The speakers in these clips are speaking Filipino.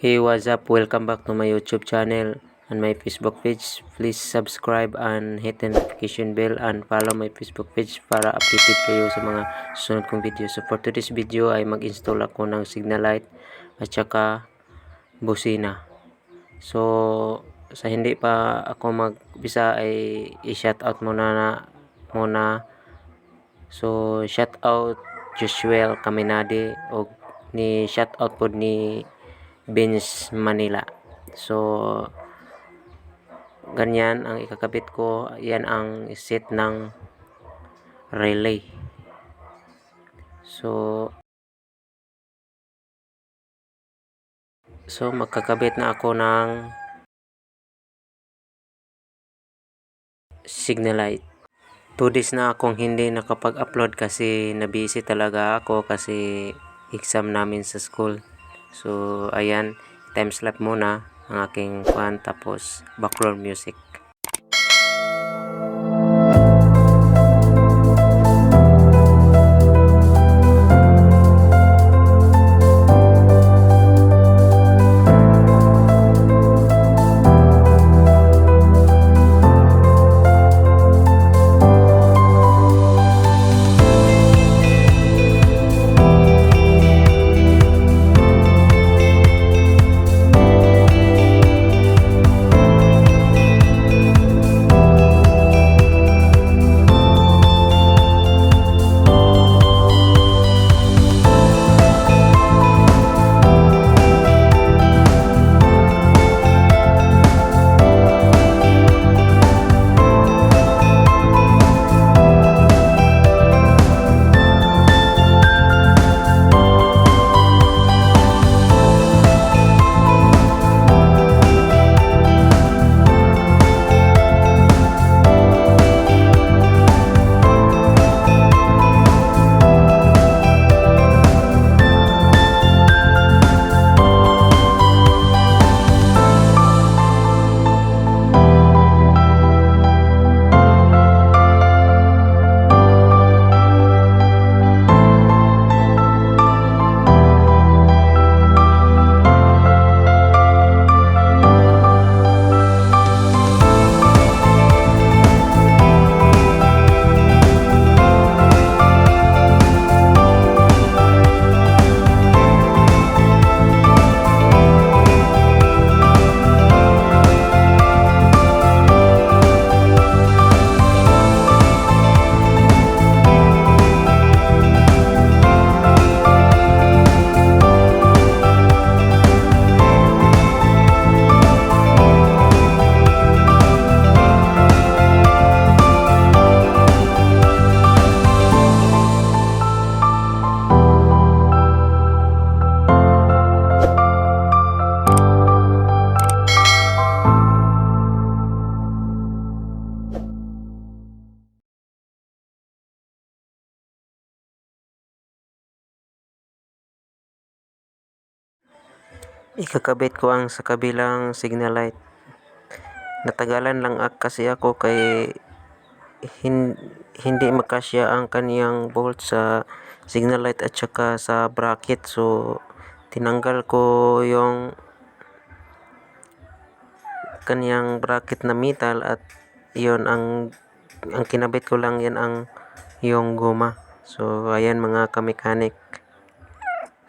Hey, what's up? Welcome back to my YouTube channel and my Facebook page. Please subscribe and hit the notification bell and follow my Facebook page para updated kayo sa mga susunod kong video. So for today's video ay mag-install ako ng signal light at saka busina. So sa hindi pa ako mag-umpisa ay i-shoutout muna. So shoutout Joshua Caminade o ni shoutout pod ni Benz Manila. So ganyan ang ikakabit ko. Yan ang set ng relay. So magkakabit na ako ng signal light. 2 days na akong hindi nakapag-upload kasi nabisi talaga ako kasi exam namin sa school. So ayan, time slap muna ang aking fan tapos background music. Ikakabit ko ang sa kabilang signal light. Natagalan lang kasi ako kay hindi makasya ang kaniyang bolt sa signal light at saka sa bracket. So tinanggal ko yung kaniyang bracket na metal at yon ang kinabit ko lang yan ang yung guma. So ayan mga kamekanik.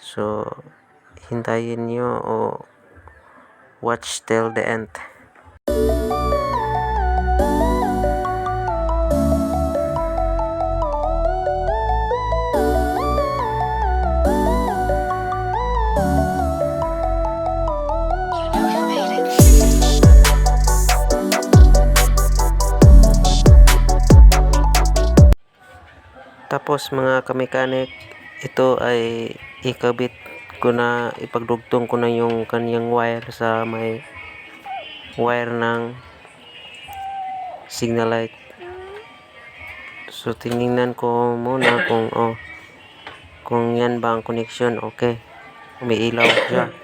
So hintayin nyo o watch till the end. Tapos mga kamekanik, ito ay ikabit ko na, ipagdugtong ko na yung kaniyang wire sa may wire ng signal light. So tiningnan ko muna kung yan ba ang connection. Okay, umiilaw siya.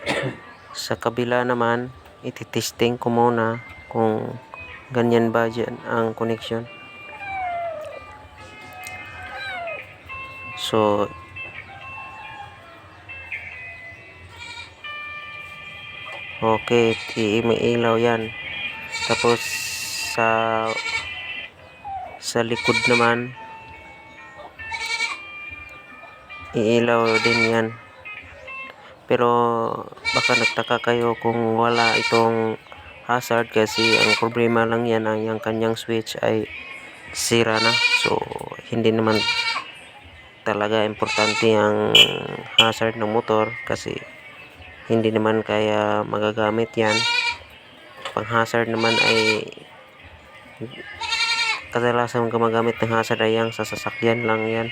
Sa kabila naman, ititesting ko muna kung ganyan ba dyan ang connection. So Okay, may ilaw yan. Tapos sa likod naman iilaw din yan. Pero baka nagtaka kayo kung wala itong hazard kasi ang problema lang yan ang yung kanyang switch ay sira na. So hindi naman talaga importante ang hazard ng motor kasi hindi naman kaya magagamit yan. Pang hazard naman ay kadalasan gumagamit ng hazard ay yung sa sasakyan lang yan.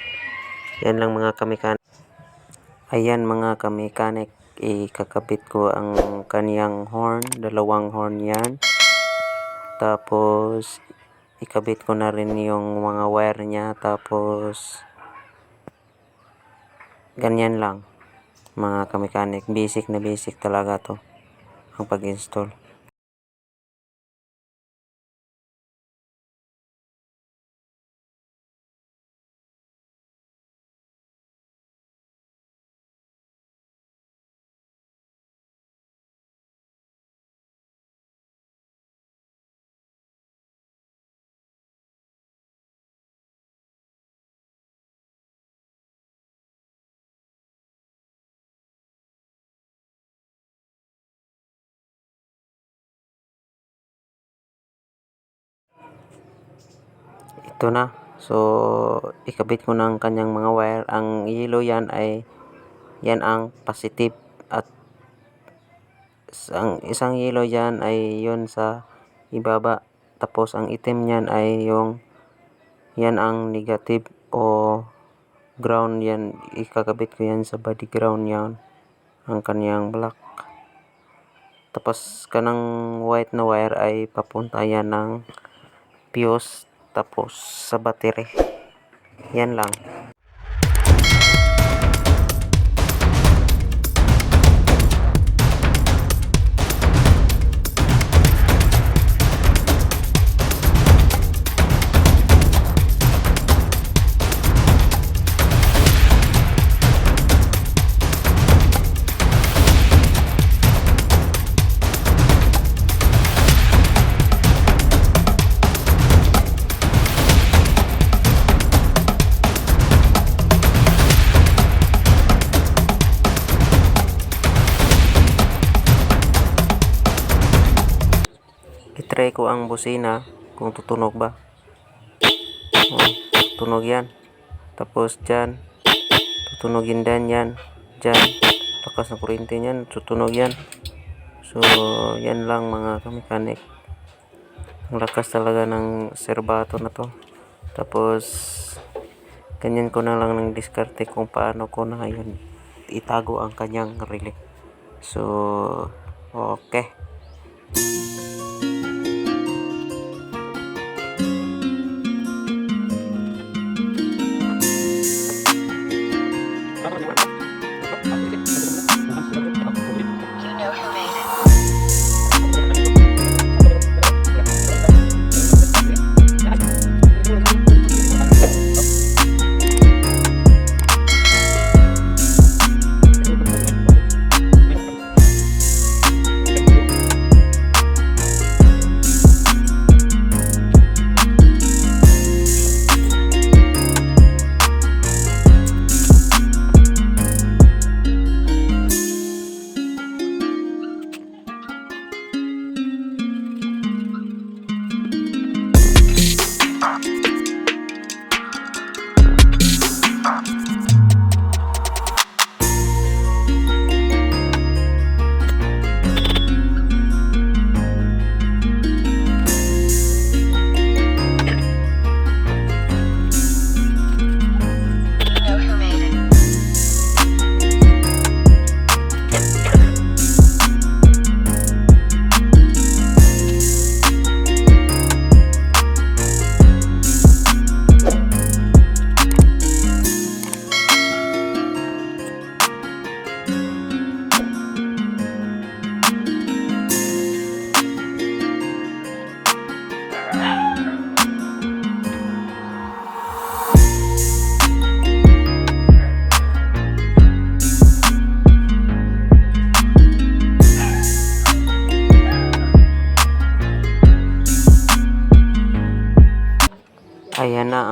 Yan lang mga kamekanik. Ayan mga kamekanik, ikakabit ko ang kaniyang horn, dalawang horn yan. Tapos ikabit ko na rin yung mga wire niya. Tapos ganyan lang mga kamekanik, basic na basic talaga to ang pag-install. Ito na. So ikabit ko ng kanyang mga wire. Ang yellow yan ay yan ang positive at ang isang yellow yan ay yon sa ibaba. Tapos ang itim yan ay yan ang negative o ground yan. Ikakabit ko yan sa body ground yan. Ang kanyang black. Tapos kanang white na wire ay papunta yan ng fuse. Tapos sa battery. Yan lang. I-try ko ang busina kung tutunog ba. Tunog yan. Tapos dyan tutunogin din yan. Dyan lakas ng kuryente yan, tutunog yan. So yan lang mga kamekanik, ang lakas talaga ng serbato na to. Tapos ganyan ko na lang ng diskarte kung paano ko na yun itago ang kanyang relay. So okay.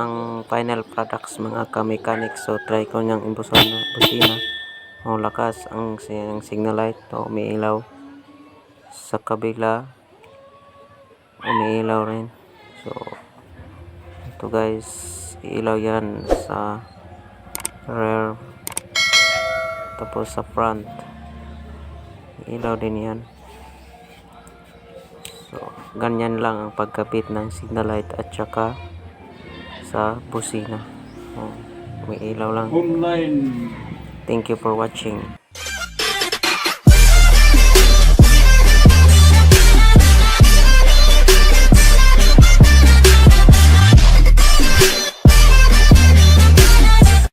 ang final products mga ka-mechanic. So try ko niyang imbuson na busina. Lakas ang signal light. Umiilaw. Sa kabila umiilaw rin. So ito guys, ilaw yan sa rear, tapos sa front ilaw din yan. So ganyan lang ang pagkabit ng signal light at saka sa busina. May ilaw lang. Thank you for watching.